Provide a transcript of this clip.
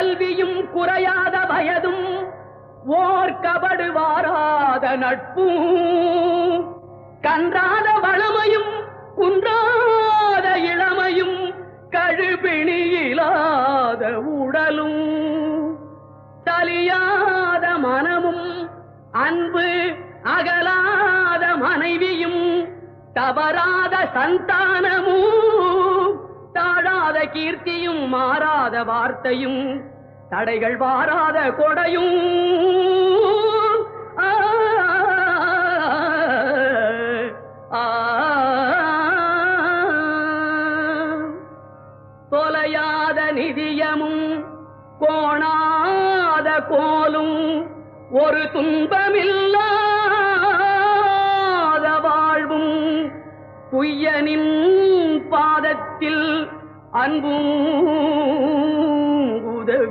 கல்வியும் குறையாத வயதும் ஓர் கபடு வாராத நட்பும் கன்றாத வளமையும் குன்றாத இளமையும் கழுபிணியிலாத உடலும் தலியாத மனமும் அன்பு அகலாத மனைவியும் தவறாத சந்தானமும் தாழாத கீர்த்தியும் மாறாத வார்த்தையும் தடைகள் வாராத கொடையும் தொலையாத நிதியமும் கோணாத கோலும் ஒரு துன்பமில்லாத வாழ்வும் குய்யனின் பாதத்தில் அன்பும் உதவி